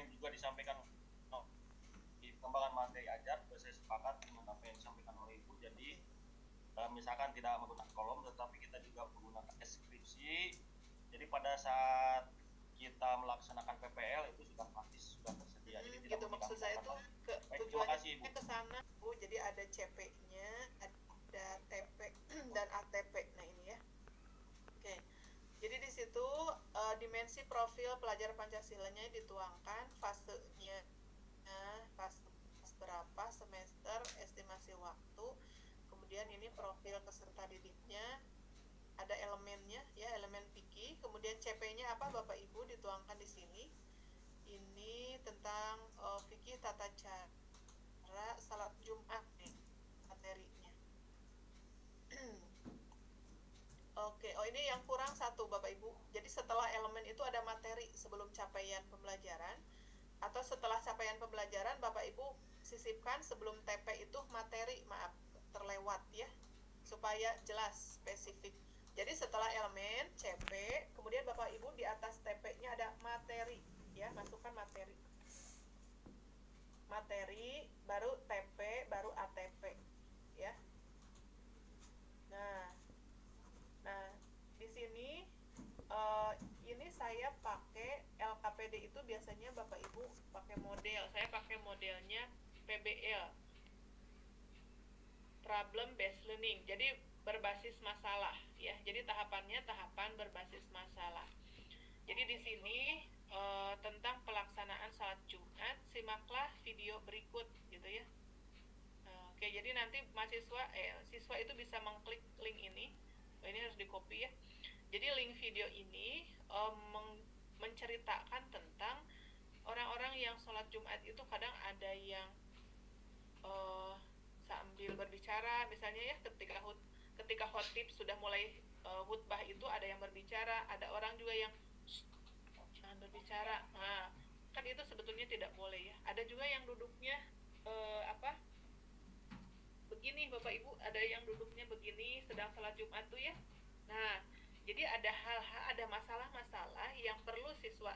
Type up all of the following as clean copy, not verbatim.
yang juga disampaikan di pengembangan materi ajar, saya sepakat dengan apa yang disampaikan oleh Ibu. Jadi misalkan tidak menggunakan kolom, tetapi kita juga menggunakan deskripsi. Jadi pada saat kita melaksanakan PPL itu sudah praktis, sudah tersedia. Jadi tidak gitu maksud saya itu tujuannya ke sana Bu. Jadi ada CP-nya, ada TP dan ATP. Nah ini ya. Oke. Jadi di situ dimensi profil pelajar Pancasilanya dituangkan, fasenya, fase berapa, semester, estimasi waktu, kemudian ini profil peserta didiknya, ada elemennya ya, elemen fikih, kemudian CP-nya apa Bapak Ibu dituangkan di sini. Ini tentang fikih tata cara salat Jumat nih materinya. Oke, ini yang kurang satu Bapak Ibu. Jadi setelah elemen itu ada materi sebelum capaian pembelajaran, atau setelah capaian pembelajaran Bapak Ibu sisipkan sebelum TP itu materi, maaf terlewat ya, supaya jelas spesifik. Jadi setelah elemen CP, kemudian Bapak Ibu di atas TP-nya ada materi ya, masukkan materi. Materi baru TP baru ATP ya. Nah, di sini ini saya pakai LKPD itu biasanya Bapak Ibu pakai model. Saya pakai modelnya PBL, Problem Based Learning. Jadi berbasis masalah ya. Jadi tahapannya tahapan berbasis masalah. Jadi di sini tentang pelaksanaan salat Jumat, simaklah video berikut gitu ya. Oke, jadi nanti siswa itu bisa mengklik link ini. Ini harus di copy ya. Jadi link video ini menceritakan tentang orang-orang yang sholat Jumat itu kadang ada yang sambil berbicara, misalnya ya, ketika khotib sudah mulai khutbah itu ada yang berbicara, ada orang juga yang jangan berbicara. Nah, kan itu sebetulnya tidak boleh ya. Ada juga yang duduknya begini Bapak Ibu, ada yang duduknya begini sedang sholat Jumat tuh ya. Nah, jadi ada masalah-masalah yang perlu siswa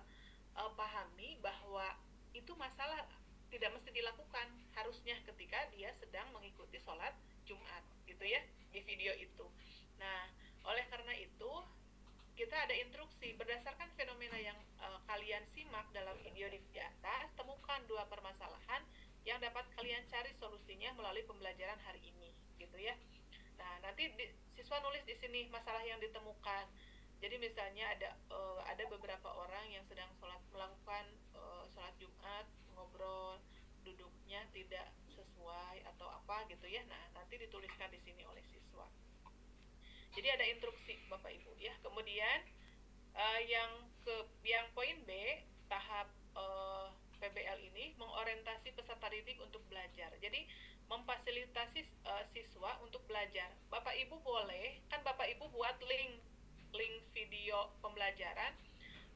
pahami bahwa itu masalah tidak mesti dilakukan harusnya ketika dia sedang mengikuti sholat Jumat gitu ya, di video itu. Nah, oleh karena itu kita ada instruksi berdasarkan fenomena yang kalian simak dalam video di atas, temukan 2 permasalahan yang dapat kalian cari solusinya melalui pembelajaran hari ini gitu ya. Nah, nanti siswa nulis di sini masalah yang ditemukan. Jadi misalnya ada beberapa orang yang sedang melakukan sholat Jumat, ngobrol, duduknya tidak sesuai atau apa gitu ya. Nah, nanti dituliskan di sini oleh siswa. Jadi ada instruksi Bapak Ibu ya. Kemudian yang poin B, tahap PBL ini mengorientasi peserta didik untuk belajar. Jadi memfasilitasi siswa untuk belajar. Bapak Ibu boleh, kan Bapak Ibu buat link video pembelajaran,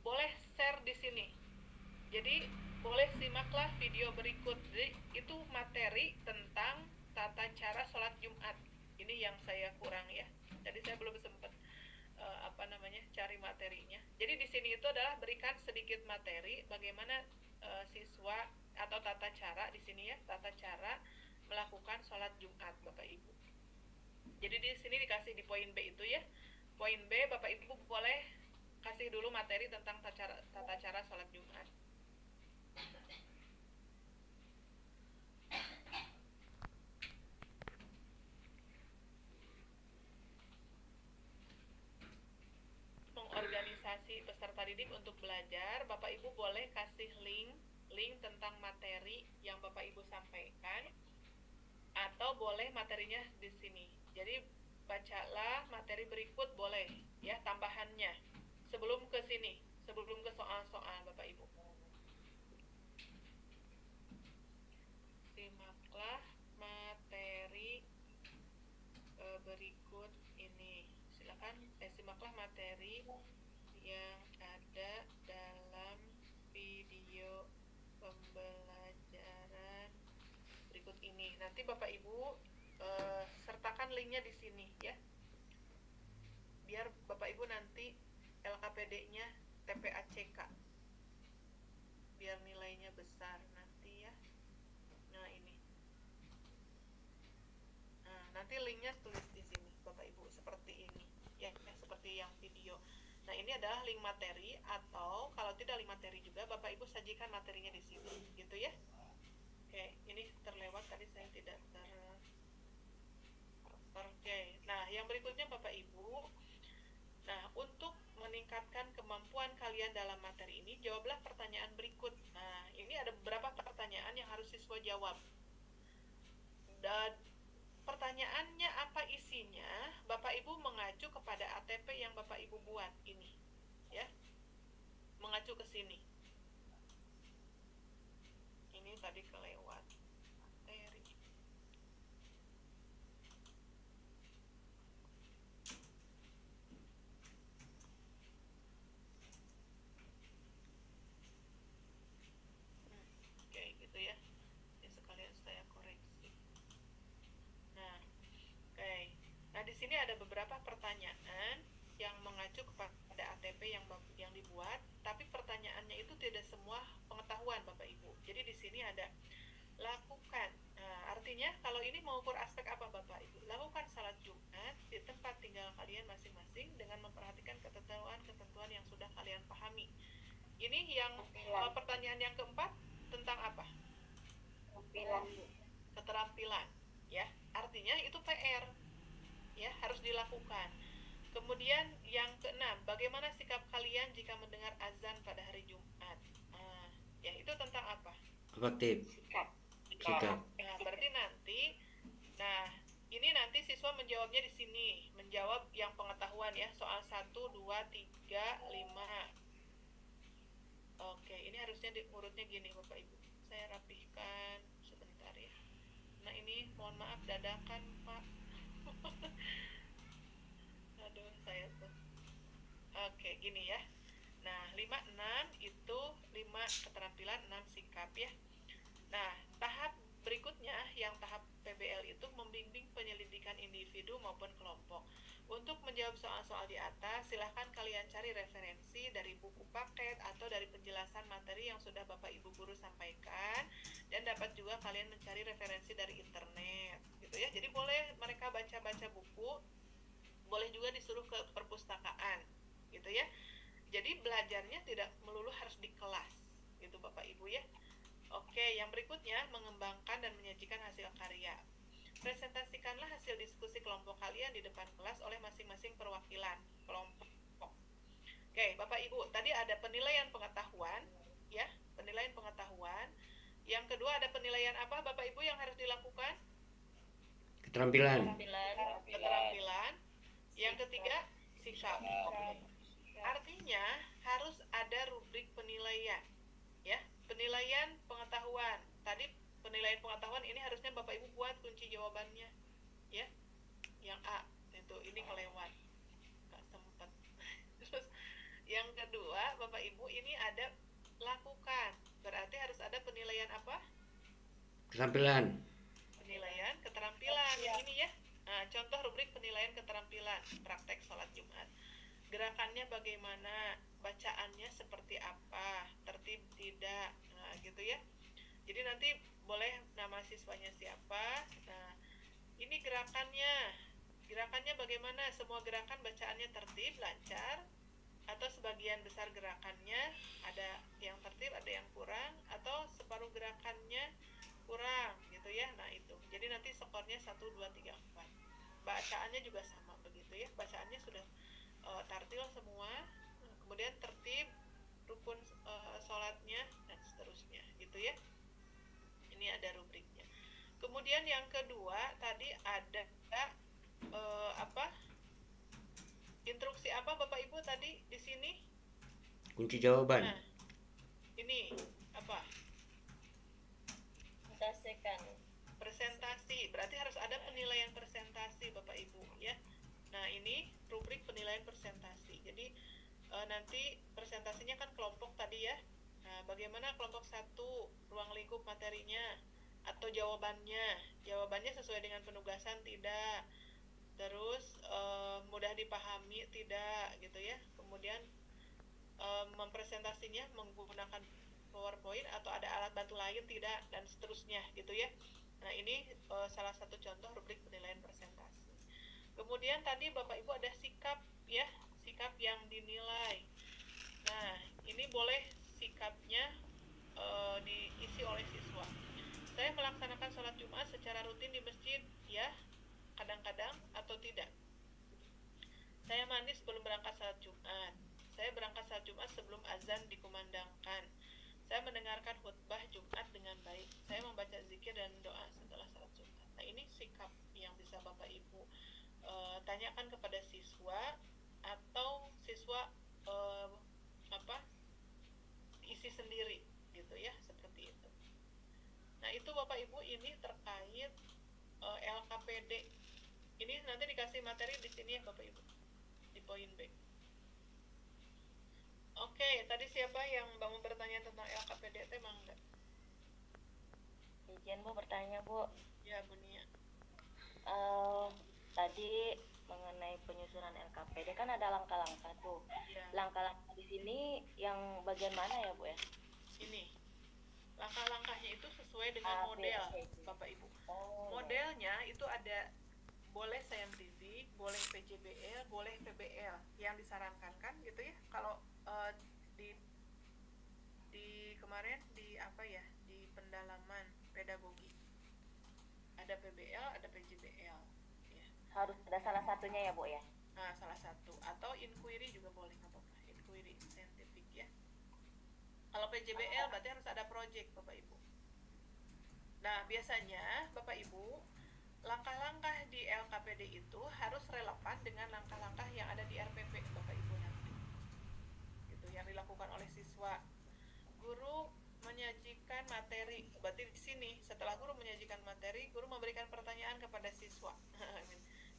boleh share di sini. Jadi boleh simaklah video berikut. Jadi itu materi tentang tata cara sholat Jumat. Ini yang saya kurang ya. Jadi saya belum sempat cari materinya. Jadi di sini itu adalah berikan sedikit materi bagaimana siswa atau tata cara di sini ya, tata cara melakukan sholat Jumat Bapak Ibu. Jadi di sini dikasih di poin B itu ya. Poin B Bapak Ibu boleh kasih dulu materi tentang tata cara sholat Jumat. Mengorganisasi peserta didik untuk belajar, Bapak Ibu boleh kasih link tentang materi yang Bapak Ibu sampaikan, atau boleh materinya di sini. Jadi bacalah materi berikut boleh ya, tambahannya sebelum ke sini, sebelum ke soal-soal Bapak Ibu. Simaklah materi berikut ini. Silakan simaklah materi yang ada dalam video pembelajaran berikut ini. Nanti Bapak Ibu sertakan linknya di sini ya, biar Bapak Ibu nanti LKPD-nya TPACK, biar nilainya videonya besar nanti ya. Nah ini, nah nanti linknya tulis di sini Bapak Ibu seperti ini ya, seperti yang video. Nah ini adalah link materi, atau kalau tidak link materi juga Bapak Ibu sajikan materinya di sini gitu ya. Oke, ini terlewat tadi saya tidak Oke, nah yang berikutnya Bapak Ibu, nah untuk meningkatkan kemampuan kalian dalam materi ini, jawablah pertanyaan berikut. Nah ini ada beberapa pertanyaan yang harus siswa jawab, dan pertanyaannya apa isinya, Bapak Ibu mengacu kepada ATP yang Bapak Ibu buat ini ya, mengacu ke sini. Ini tadi kelewat materi. Oke, gitu ya. Ini sekalian saya koreksi. Nah, oke. Nah, di sini ada beberapa pertanyaan yang mengacu kepada ATP yang dibuat, tapi pertanyaannya itu tidak semua pengetahuan Bapak Ibu. Jadi di sini ada lakukan. Nah, artinya kalau ini mengukur aspek apa Bapak Ibu? Lakukan salat Jumat di tempat tinggal kalian masing-masing dengan memperhatikan ketentuan-ketentuan yang sudah kalian pahami. Ini yang pertanyaan yang keempat tentang apa? Keterampilan ya. Artinya itu PR ya, harus dilakukan. Kemudian yang keenam, bagaimana sikap kalian jika mendengar azan pada hari Jumat? Nah, ya itu tentang apa? Aktif. Sikap. Nah, berarti nanti, nah ini nanti siswa menjawabnya di sini, menjawab yang pengetahuan ya, soal 1, 2, 3, 5. Oke, ini harusnya urutnya gini Bapak Ibu. Saya rapihkan sebentar ya. Nah ini mohon maaf dadakan Pak. Aduh saya tuh. Oke, gini ya. Nah 5, 6 itu 5 keterampilan, 6 sikap ya. Nah tahap berikutnya yang tahap PBL itu membimbing penyelidikan individu maupun kelompok. Untuk menjawab soal-soal di atas, silahkan kalian cari referensi dari buku paket atau dari penjelasan materi yang sudah Bapak Ibu guru sampaikan, dan dapat juga kalian mencari referensi dari internet gitu ya. Jadi boleh mereka baca-baca buku, boleh juga disuruh ke perpustakaan gitu ya. Jadi belajarnya tidak melulu harus di kelas gitu Bapak Ibu ya. Oke, yang berikutnya mengembangkan dan menyajikan hasil karya. Presentasikanlah hasil diskusi kelompok kalian di depan kelas oleh masing-masing perwakilan kelompok. Oke, Bapak Ibu, tadi ada penilaian pengetahuan ya, penilaian pengetahuan. Yang kedua ada penilaian apa Bapak Ibu yang harus dilakukan? Keterampilan. Keterampilan. Yang ketiga sikap. Artinya harus ada rubrik penilaian ya, penilaian pengetahuan. Tadi penilaian pengetahuan ini harusnya Bapak Ibu buat kunci jawabannya ya, yang A itu, ini kelewat nggak sempat. Terus yang kedua Bapak Ibu ini ada lakukan, berarti harus ada penilaian apa? Keterampilan. Penilaian keterampilan yang ini ya. Nah, contoh rubrik penilaian keterampilan praktek sholat Jumat. Gerakannya bagaimana, bacaannya seperti apa, tertib tidak, nah gitu ya. Jadi nanti boleh nama siswanya siapa. Nah ini gerakannya bagaimana, semua gerakan bacaannya tertib, lancar, atau sebagian besar gerakannya ada yang tertib, ada yang kurang, atau separuh gerakannya kurang gitu ya. Nah itu, jadi nanti skornya 1, 2, 3, 4. Bacaannya juga sama begitu ya, bacaannya sudah tartil semua, kemudian tertib, rukun sholatnya, dan seterusnya gitu ya. Ini ada rubriknya. Kemudian yang kedua tadi ada apa? Instruksi apa Bapak Ibu tadi di sini? Kunci jawaban. Nah, ini apa? Presentasi. Berarti harus ada penilaian presentasi Bapak Ibu ya. Nah, ini rubrik penilaian presentasi. Jadi nanti presentasinya kan kelompok tadi ya. Nah, bagaimana kelompok 1 ruang lingkup materinya atau jawabannya sesuai dengan penugasan tidak, terus mudah dipahami tidak gitu ya. Kemudian mempresentasinya menggunakan PowerPoint atau ada alat bantu lain tidak, dan seterusnya gitu ya. Nah, ini salah satu contoh rubrik penilaian presentasi. Kemudian tadi Bapak Ibu ada sikap ya, sikap yang dinilai. Nah, ini boleh sikapnya diisi oleh siswa. Saya melaksanakan sholat Jumat secara rutin di masjid ya, kadang-kadang atau tidak. Saya mandi sebelum berangkat sholat Jumat. Saya berangkat sholat Jumat sebelum azan dikumandangkan. Saya mendengarkan khutbah Jumat dengan baik. Saya membaca zikir dan doa setelah sholat Jumat. Nah, ini sikap yang bisa Bapak Ibu tanyakan kepada siswa, atau siswa isi sendiri gitu ya, seperti itu. Nah, itu Bapak Ibu ini terkait LKPD. Ini nanti dikasih materi di sini ya Bapak Ibu, di poin B. Oke, tadi siapa yang mau bertanya tentang LKPD? Emang enggak? Izin Bu bertanya Bu. Ya, Bu Nia. Tadi mengenai penyusunan LKPD kan ada langkah-langkah tuh. Ya. Langkah-langkah di sini yang bagian mana ya Bu ya? Ini langkah-langkahnya itu sesuai dengan model Bapak Ibu. Modelnya itu ada, boleh saintifik, boleh PJBL, boleh PBL yang disarankan kan gitu ya. Kalau di kemarin di apa ya, di pendalaman pedagogi ada PBL, ada PJBL ya. Harus ada salah satunya ya Bu ya? Nah, salah satu, atau inquiry juga boleh, nggak apa-apa, inquiry saintifik ya. Kalau PJBL berarti harus ada project Bapak Ibu. Nah, biasanya Bapak Ibu, langkah-langkah di LKPD itu harus relevan dengan langkah-langkah yang ada di RPP Bapak Ibu nanti. Itu yang dilakukan oleh siswa. Guru menyajikan materi, berarti di sini setelah guru menyajikan materi, guru memberikan pertanyaan kepada siswa.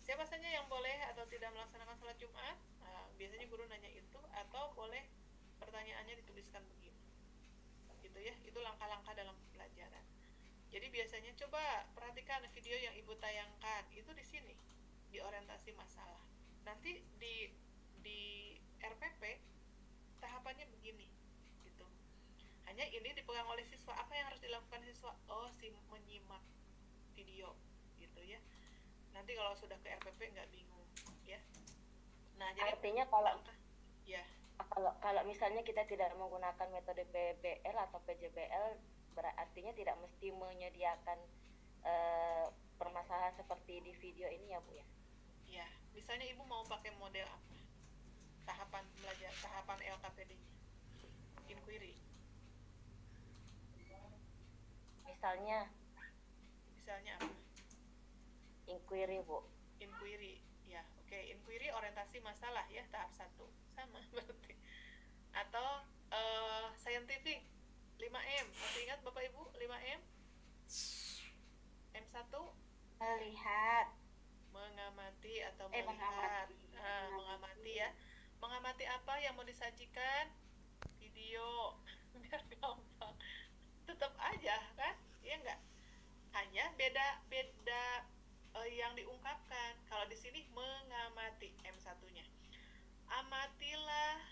Siapa saja yang boleh atau tidak melaksanakan sholat Jumat? Nah, biasanya guru nanya itu, atau boleh pertanyaannya dituliskan begini. Gitu ya, itu langkah-langkah dalam pembelajaran. Jadi biasanya coba perhatikan video yang Ibu tayangkan, itu di sini, di orientasi masalah. Nanti di RPP tahapannya begini, gitu. Hanya ini dipegang oleh siswa. Apa yang harus dilakukan siswa? Oh, menyimak video, gitu ya. Nanti kalau sudah ke RPP nggak bingung, ya. Nah, jadi artinya kalau ya. Kalau misalnya kita tidak menggunakan metode PBL atau PJBL, artinya tidak mesti menyediakan permasalahan seperti di video ini ya Bu ya? Ya, misalnya Ibu mau pakai model apa? Tahapan belajar, tahapan LKPD-nya. Inquiry. Misalnya apa? Inquiry Bu. Inquiry, ya, oke. Inquiry orientasi masalah ya, tahap 1. Sama berarti. Atau scientific 5M, masih ingat Bapak Ibu 5M? M1 Melihat, mengamati atau melihat. Mengamati ya. Mengamati apa yang mau disajikan? Video. Biar gampang. Tetap aja kan? Iya enggak? Hanya beda yang diungkapkan. Kalau di sini mengamati M1-nya. Amatilah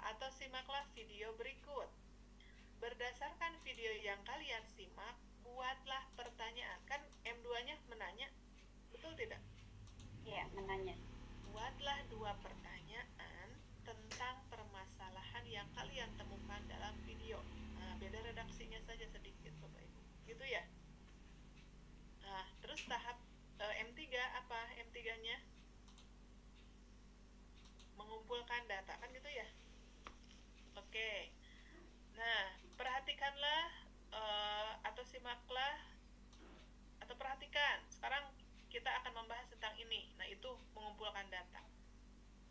atau simaklah video berikut. Berdasarkan video yang kalian simak, buatlah pertanyaan. Kan M2-nya menanya, betul tidak? Iya, menanya. Buatlah 2 pertanyaan tentang permasalahan yang kalian temukan dalam video. Nah, beda redaksinya saja sedikit Bapak Ibu. Gitu ya? Nah, terus tahap M3 apa? M3-nya? Mengumpulkan data, kan gitu ya? Oke. Nah, perhatikanlah atau simaklah atau perhatikan. Sekarang kita akan membahas tentang ini. Nah, itu mengumpulkan data.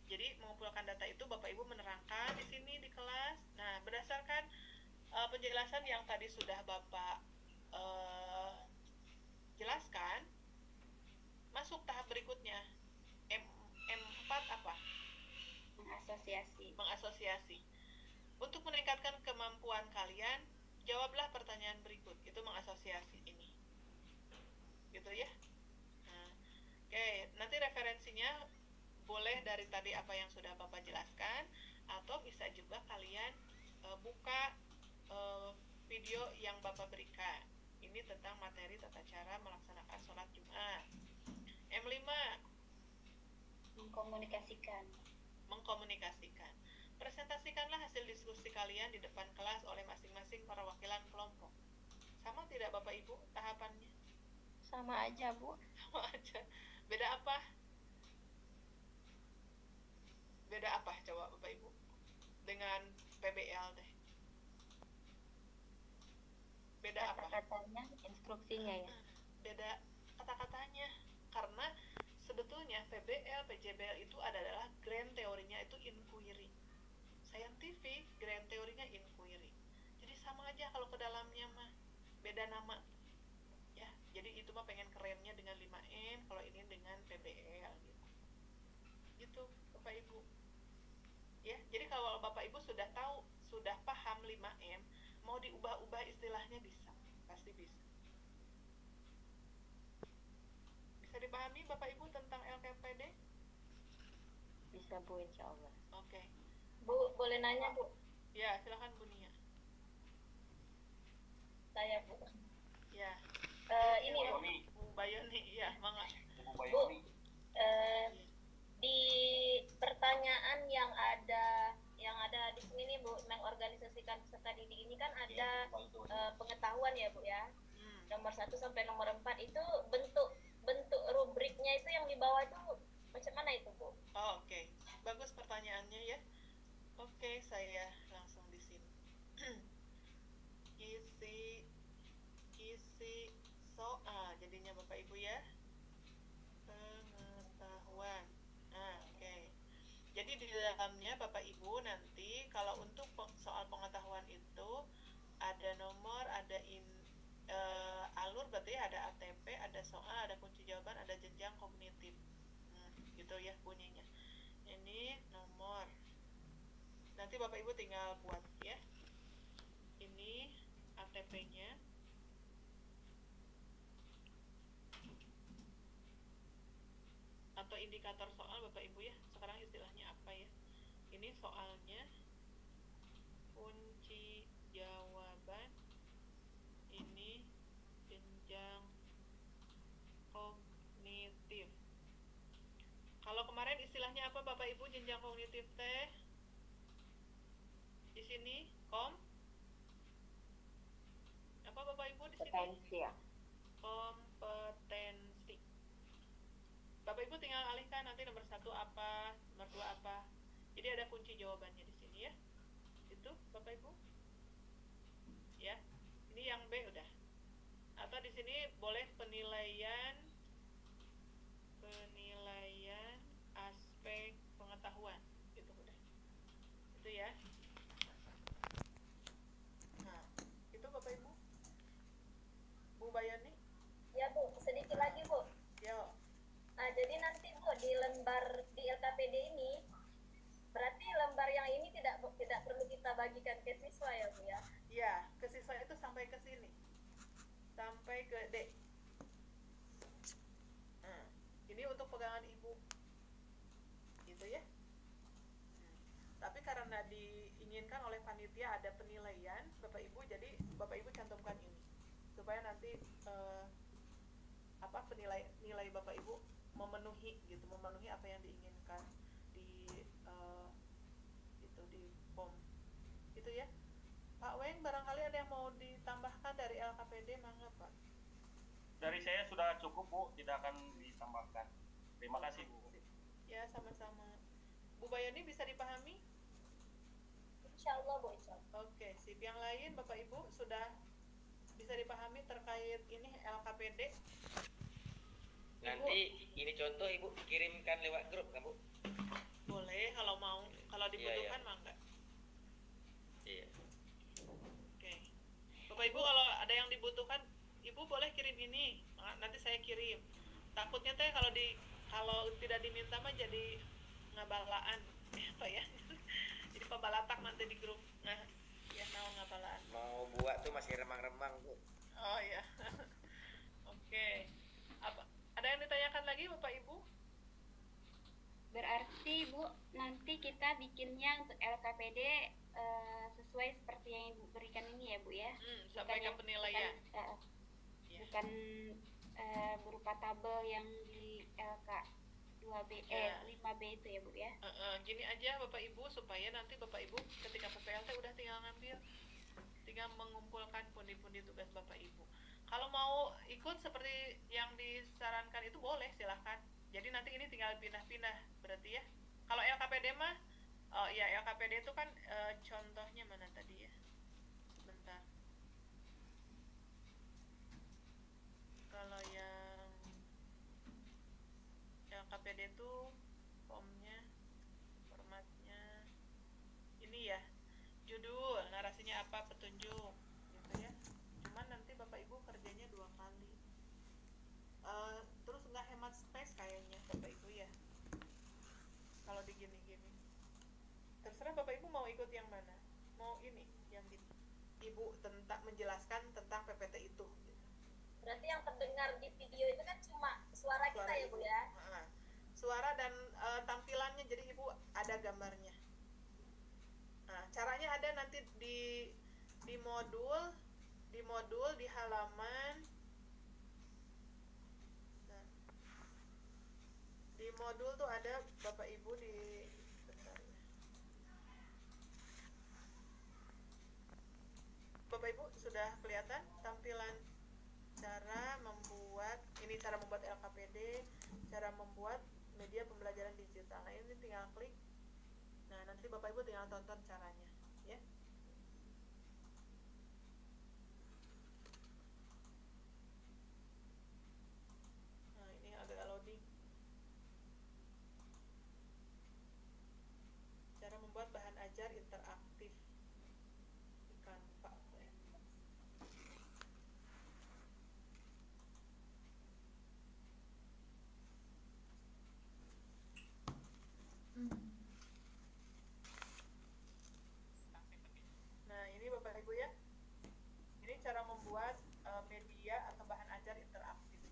Jadi, mengumpulkan data itu Bapak Ibu menerangkan di sini di kelas. Nah, berdasarkan penjelasan yang tadi sudah Bapak jelaskan, masuk tahap berikutnya. M4 apa? Mengasosiasi. Untuk meningkatkan kemampuan kalian, jawablah pertanyaan berikut. Itu mengasosiasi ini. Gitu ya. Nah, oke, nanti referensinya boleh dari tadi apa yang sudah Bapak jelaskan, atau bisa juga kalian buka video yang Bapak berikan. Ini tentang materi tata cara melaksanakan sholat Jumat. M5, mengkomunikasikan. Presentasikanlah hasil diskusi kalian di depan kelas oleh masing-masing perwakilan kelompok. Sama tidak Bapak Ibu tahapannya? Sama aja, Bu. Sama aja. Beda apa? Beda apa coba Bapak Ibu? Dengan PBL deh. Beda apa? Kata-katanya, instruksinya ya. Beda kata-katanya. Karena sebetulnya PBL, PJBL itu adalah grand teorinya itu inquiry. Scientific, grand teorinya inquiry. Jadi sama aja kalau ke dalamnya mah. Beda nama. Ya, jadi itu mah pengen kerennya dengan 5M, kalau ini dengan PBL gitu. Gitu, Bapak Ibu. Ya, jadi kalau Bapak Ibu sudah tahu, sudah paham 5M, mau diubah-ubah istilahnya bisa, pasti bisa. Bisa dipahami Bapak Ibu tentang LKPD? Bisa, Bu, insya Allah. Oke. Bu, boleh nanya, Bu? Ya, silakan Bu Nia. Saya, Bu. Ya. Ini ya, Bu Bayoni, ya, mangga. Bu Bayoni. Di pertanyaan yang ada di sini nih, Bu, mengorganisasikan peserta didik ini kan ada pengetahuan ya, Bu ya. Nomor 1 sampai nomor 4 itu bentuk rubriknya itu yang di bawah itu macam mana itu, Bu? Oh, oke. Bagus pertanyaannya ya. Oke, saya langsung di sini. Isi soal jadinya Bapak Ibu ya. Pengetahuan. Nah, oke. Jadi di dalamnya Bapak Ibu nanti kalau untuk soal pengetahuan itu ada nomor, ada alur, berarti ada ATP, ada soal, ada kunci jawaban, ada jenjang kognitif. Gitu ya bunyinya. Ini nomor. Nanti Bapak Ibu tinggal buat ya. Ini ATP-nya. Atau indikator soal Bapak Ibu ya. Sekarang istilahnya apa ya? Ini soalnya, kunci jawaban, ini jenjang kognitif. Kalau kemarin istilahnya apa Bapak Ibu jenjang kognitif teh? Di sini apa Bapak Ibu di sini? Kompetensi ya. Kompetensi. Bapak Ibu tinggal alihkan nanti nomor 1 apa, nomor 2 apa. Jadi ada kunci jawabannya di sini ya. Itu Bapak Ibu. Ya. Ini yang B udah. Atau di sini boleh penilaian aspek pengetahuan. Itu udah. Itu ya. Nah, itu Bapak Ibu. Bu Bayani? Ya, Bu, sedikit lagi, Bu. Yo. Nah, jadi nanti, Bu, di LKPD ini berarti lembar yang ini tidak perlu kita bagikan ke siswa ya, Bu ya? Ya, ke siswa itu sampai ke sini. Sampai ke D. Nah, ini untuk pegangan Ibu. Gitu ya. Tapi karena diinginkan oleh panitia ada penilaian Bapak Ibu, jadi Bapak Ibu cantumkan ini. Supaya nanti nilai Bapak Ibu memenuhi apa yang diinginkan di di POM. Itu ya. Pak Weng, barangkali ada yang mau ditambahkan dari LKPD, mangga Pak. Dari saya sudah cukup Bu, tidak akan ditambahkan. Terima kasih Bu. Ya, sama-sama. Bu Bayani bisa dipahami? Insya Allah, Bu, insya Allah. Oke, sip. Yang lain Bapak Ibu sudah bisa dipahami terkait ini LKPD? Nanti ini contoh Ibu kirimkan lewat grup kan Bu? Boleh kalau mau, kalau dibutuhkan Iya. mangga. Iya. Oke. Bapak Ibu kalau ada yang dibutuhkan, Ibu boleh kirim ini. Nanti saya kirim. Takutnya teh kalau tidak diminta mah jadi ngabalaan. Apa ya? Jadi pembalatak nanti di grup. Nah, ya tahu ngabalaan. Mau buat tuh masih remang-remang Bu. Oh ya. Oke. Ada yang ditanyakan lagi Bapak Ibu? Berarti Bu, nanti kita bikinnya untuk LKPD sesuai seperti yang Ibu berikan ini ya ya Bu ya. Sampaikan penilaian. Ya. Bukan berupa tabel yang di LK 2B Ya. 5B itu ya Bu ya. Gini aja Bapak Ibu, supaya nanti Bapak Ibu ketika PPLT udah tinggal ngambil, tinggal mengumpulkan pundi-pundi tugas Bapak Ibu. Kalau mau ikut seperti yang disarankan itu boleh, silahkan. Jadi nanti ini tinggal pindah-pindah berarti ya. Kalau LKPD mah, ya LKPD itu kan contohnya mana tadi ya? Bentar. Kalau yang LKPD itu formnya, formatnya ini ya, judul, narasinya apa, petunjuk gitu ya. Cuman nanti Bapak Ibu kerjanya 2 kali. Terus nggak hemat space kayaknya Bapak Ibu ya, kalau digini-gini. Terserah Bapak Ibu mau ikut yang mana, mau ini yang gini Ibu tentang menjelaskan tentang PPT itu gitu. Berarti yang terdengar di video itu kan cuma suara kita ya Bu ya. Suara dan tampilannya, jadi Ibu ada gambarnya. Nah, caranya ada nanti di modul di halaman. Nah, di modul tuh ada Bapak Ibu di bentar ya. Bapak Ibu sudah kelihatan tampilan cara membuat LKPD, cara membuat media pembelajaran digital. Nah, ini tinggal klik. Nah, nanti Bapak Ibu tinggal tonton caranya ya. Nah, ini agak loading. Cara membuat bahan ajar interaktif di Canva ya. Nah, ini Bapak Ibu ya. Ini cara membuat media atau bahan ajar interaktif.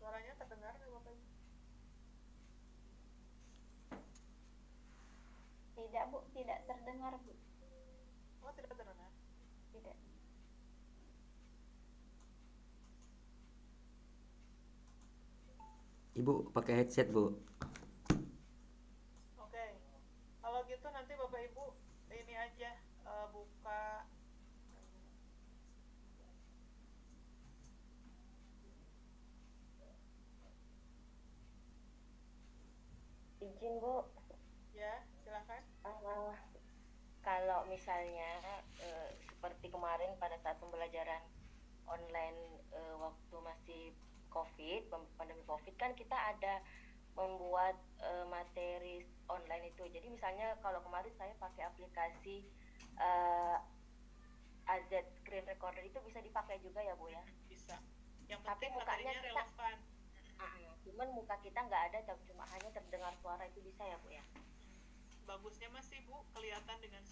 Suaranya terdengar nggak Bapak Ibu? Tidak Bu, tidak terdengar Bu. Oh, tidak terdengar. Tidak. Ibu pakai headset, Bu. Oke. Kalau gitu nanti Bapak Ibu ini aja buka Izin Bu. ya, silakan. Kalau misalnya seperti kemarin pada saat pembelajaran online waktu masih COVID, pandemi COVID kan kita ada membuat materi online itu. Jadi misalnya kalau kemarin saya pakai aplikasi AZ Screen Recorder, itu bisa dipakai juga ya Bu ya? Bisa. Yang Tapi penting mukanya materinya kita- relevan. Cuman muka kita nggak ada, tapi cuma hanya terdengar suara, itu bisa ya Bu ya? Bagusnya masih Bu kelihatan dengan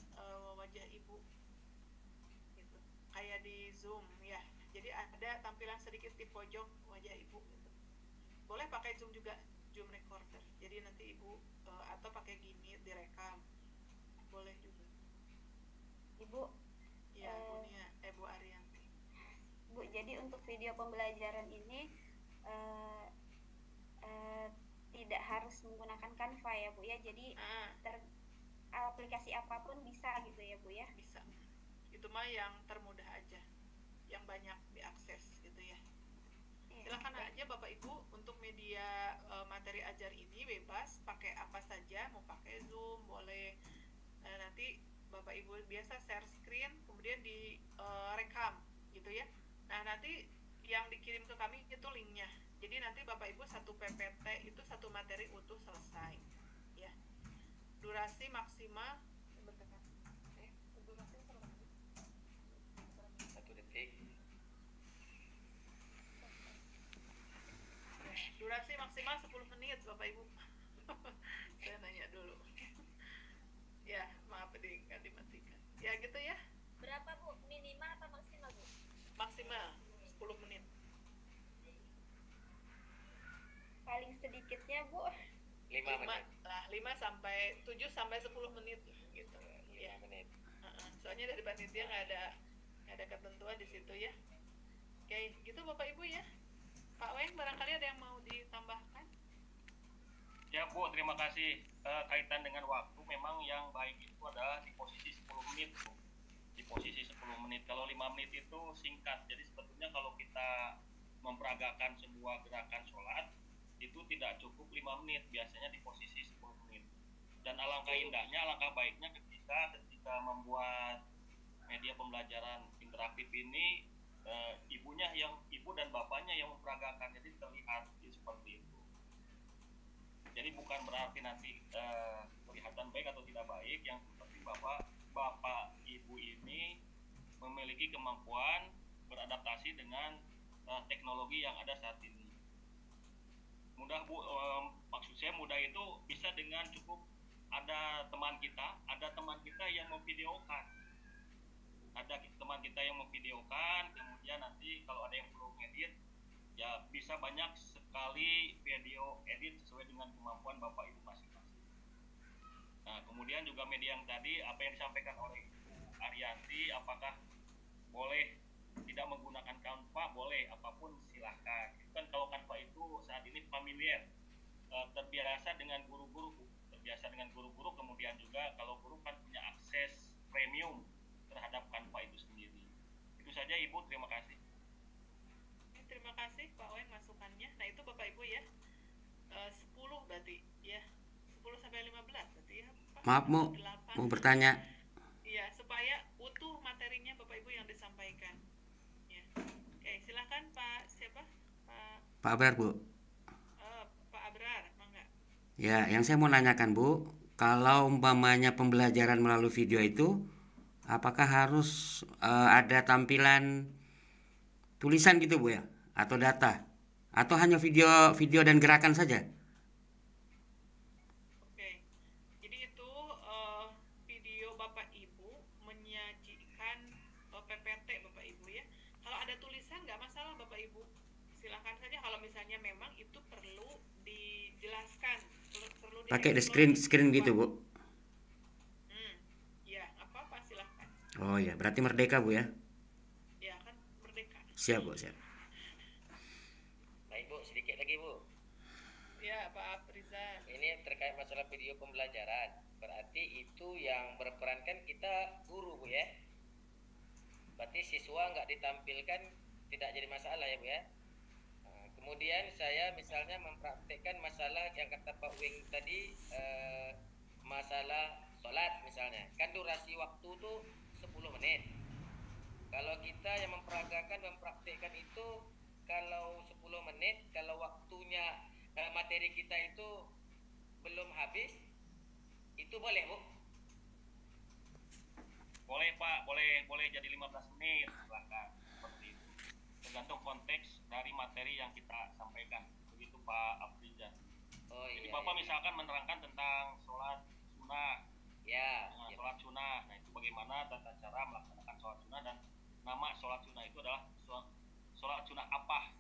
wajah Ibu gitu. Kayak di Zoom ya. Jadi ada tampilan sedikit di pojok wajah Ibu gitu. Boleh pakai Zoom juga, Zoom recorder. Jadi nanti Ibu atau pakai gini direkam. Boleh juga. Ibu, Ya, Bu Nia, Bu Arianti. Bu, jadi untuk video pembelajaran ini tidak harus menggunakan Canva ya Bu ya. Jadi aplikasi apapun bisa gitu ya Bu ya. Bisa. Itu mah yang termudah aja, yang banyak diakses gitu ya. Silakan aja Bapak Ibu untuk media materi ajar ini bebas pakai apa saja, mau pakai Zoom boleh. Nanti Bapak Ibu biasa share screen kemudian di rekam gitu ya. Nah, nanti yang dikirim ke kami itu linknya. Jadi nanti Bapak Ibu satu PPT itu satu materi utuh selesai ya. Durasi maksimal durasi berapa menit? 1 detik. Durasi maksimal 10 menit Bapak Ibu. Saya nanya dulu. Ya, maaf ding, nggak dimatikan. Ya gitu ya, Berapa Bu? Minimal atau maksimal Bu? maksimal 10 menit. sedikitnya Bu. 5 menit. Lah 5 sampai 7 sampai 10 menit gitu. 5 menit. Soalnya dari panitia nggak ada ketentuan di situ ya. Oke, gitu Bapak Ibu ya. Pak Weng, barangkali ada yang mau ditambahkan? Ya Bu, terima kasih. Kaitan dengan waktu, memang yang baik itu adalah di posisi 10 menit Bu. Di posisi 10 menit. Kalau 5 menit itu singkat. Jadi sebetulnya kalau kita memperagakan sebuah gerakan sholat, itu tidak cukup 5 menit. Biasanya di posisi 10 menit. Dan alangkah indahnya, alangkah baiknya ketika membuat media pembelajaran interaktif ini, ibu dan bapaknya yang memperagakan. Jadi terlihat seperti itu. Jadi bukan berarti nanti kelihatan baik atau tidak baik, yang penting bapak ibu ini memiliki kemampuan beradaptasi dengan teknologi yang ada saat ini. Mudah Bu, maksud saya mudah itu bisa dengan cukup ada teman kita yang memvideokan. Ada teman kita yang memvideokan, kemudian nanti kalau ada yang perlu ngedit, ya bisa banyak sekali video edit sesuai dengan kemampuan Bapak Ibu masing-masing. Nah, kemudian juga media yang tadi, apa yang disampaikan oleh Ibu Arianti, apakah boleh tidak menggunakan Canva? Boleh, apapun silahkan. Itu kan kalau Canva itu saat ini familiar, terbiasa dengan guru-guru, kemudian juga kalau guru kan punya akses premium terhadap Canva itu sendiri. Itu saja Ibu, terima kasih. Terima kasih Pak Weng masukannya. Nah itu Bapak Ibu ya, 10 berarti ya, 10 sampai 15 berarti ya Pak? Maaf mau bertanya. Iya, supaya utuh materinya Bapak Ibu yang disampaikan ya. Oke, silakan Pak, siapa? Pak Abrar Bu. Pak Abrar, mangga. Ya, yang saya mau nanyakan Bu, kalau umpamanya pembelajaran melalui video itu, apakah harus ada tampilan tulisan gitu Bu ya, atau data, atau hanya video dan gerakan saja? Oke, jadi itu video Bapak Ibu menyajikan PPT Bapak Ibu ya. Kalau ada tulisan nggak masalah Bapak Ibu, silakan saja. Kalau misalnya memang itu perlu dijelaskan, perlu Pakai di screen gitu Bu. Ya, apa silahkan. Oh ya, berarti merdeka Bu ya. Ya kan merdeka. Siap Bu, siap. Baik Bu, sedikit lagi Bu. Ya Pak Rizal. Ini terkait masalah video pembelajaran. Berarti itu yang berperan kan kita guru Bu ya. Berarti siswa nggak ditampilkan tidak jadi masalah ya Bu ya. Nah, kemudian saya misalnya mempraktekkan masalah yang kata Pak Weng tadi, masalah sholat misalnya. Kan durasi waktu tuh 10 menit. Kalau kita yang mempraktekkan itu, kalau 10 menit, kalau waktunya materi kita itu belum habis, itu boleh Bu? Boleh Pak, boleh jadi 15 menit, silahkan. Seperti itu. Tergantung konteks dari materi yang kita sampaikan. Begitu Pak Afrizan. Oh, Jadi iya, Bapak iya. misalkan menerangkan tentang sholat sunnah. Ya, Nah, ya. sholat sunnah. Nah, itu bagaimana tata cara melaksanakan sholat sunnah, dan nama sholat sunnah itu adalah sholat sunnah apa?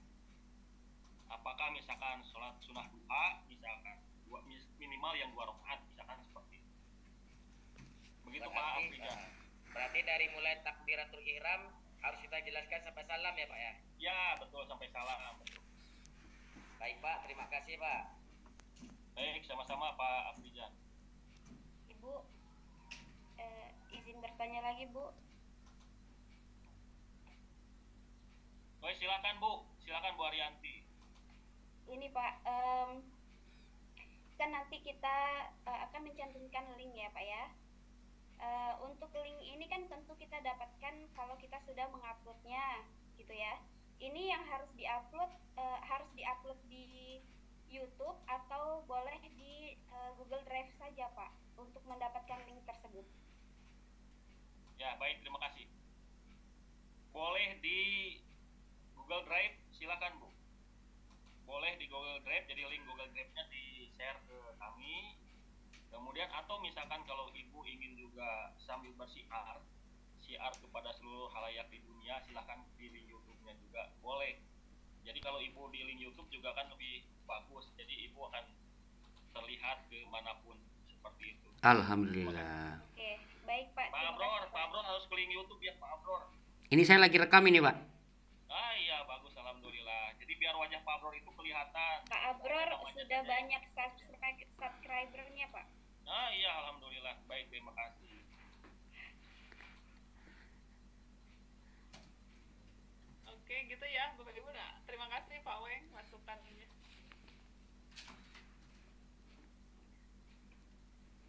Apakah misalkan sholat sunnah duha, misalkan minimal yang 2 rakaat, misalkan seperti itu. Begitu Pak Afrizan. Berarti dari mulai takbiratul ihram harus kita jelaskan sampai salam ya Pak ya? Ya, betul, sampai salam. Betul. Baik Pak, terima kasih Pak. Baik, sama-sama Pak Afrizan. Ibu, izin bertanya lagi Bu. Baik, silakan Bu Arianti. Ini Pak, kan nanti kita akan mencantumkan link ya Pak ya. Untuk link ini kan tentu kita dapatkan kalau kita sudah menguploadnya gitu ya. Ini yang harus diupload di YouTube atau boleh di Google Drive saja Pak untuk mendapatkan link tersebut. Ya, baik, terima kasih. Boleh di Google Drive, silakan Bu. Boleh di Google Drive, jadi link Google Drive-nya di-share ke kami. Kemudian atau misalkan kalau Ibu ingin juga sambil bersiar kepada seluruh halayak di dunia, silakan di YouTube-nya juga boleh. Jadi kalau ibu di link YouTube juga kan lebih bagus. Jadi ibu akan terlihat ke manapun seperti itu. Alhamdulillah. Oke, baik Pak. Pak Terima Abror, kasih, Pak Abror harus ke link YouTube ya Pak Abror. Ini saya lagi rekam ini, Pak. Ah iya bagus, alhamdulillah. Jadi biar wajah Pak Abror itu kelihatan. Pak Abror Namanya sudah Dede. banyak subscribernya Pak. Ah iya alhamdulillah. Baik, terima kasih. Oke, gitu ya Bapak Ibu. Nah, terima kasih Pak Weng masukannya.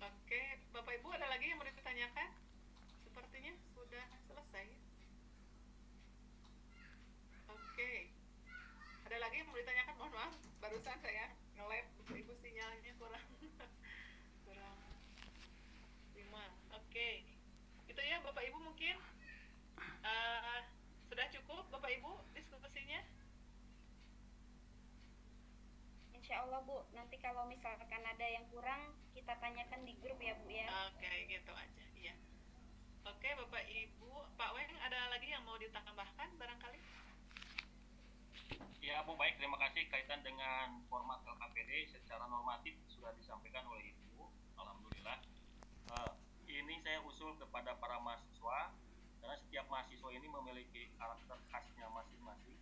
Oke, Bapak Ibu ada lagi yang mau ditanyakan? Sepertinya sudah selesai. Oke. Ada lagi yang mau ditanyakan? Mohon maaf, barusan saya nge-lab Bapak Ibu sinyalnya kurang kurang 5. Oke. Itu ya Bapak Ibu mungkin sudah cukup Bapak Ibu diskusinya? Insya Allah Bu, nanti kalau misalkan ada yang kurang kita tanyakan di grup ya Bu ya. Oke, gitu aja. Iya. Oke, Bapak Ibu, Pak Weng ada lagi yang mau ditambahkan barangkali? Ya Bu, baik, terima kasih. Kaitan dengan format LKPD secara normatif sudah disampaikan oleh Ibu. Alhamdulillah. Ini saya usul kepada para mahasiswa, karena setiap mahasiswa ini memiliki karakter khasnya masing-masing.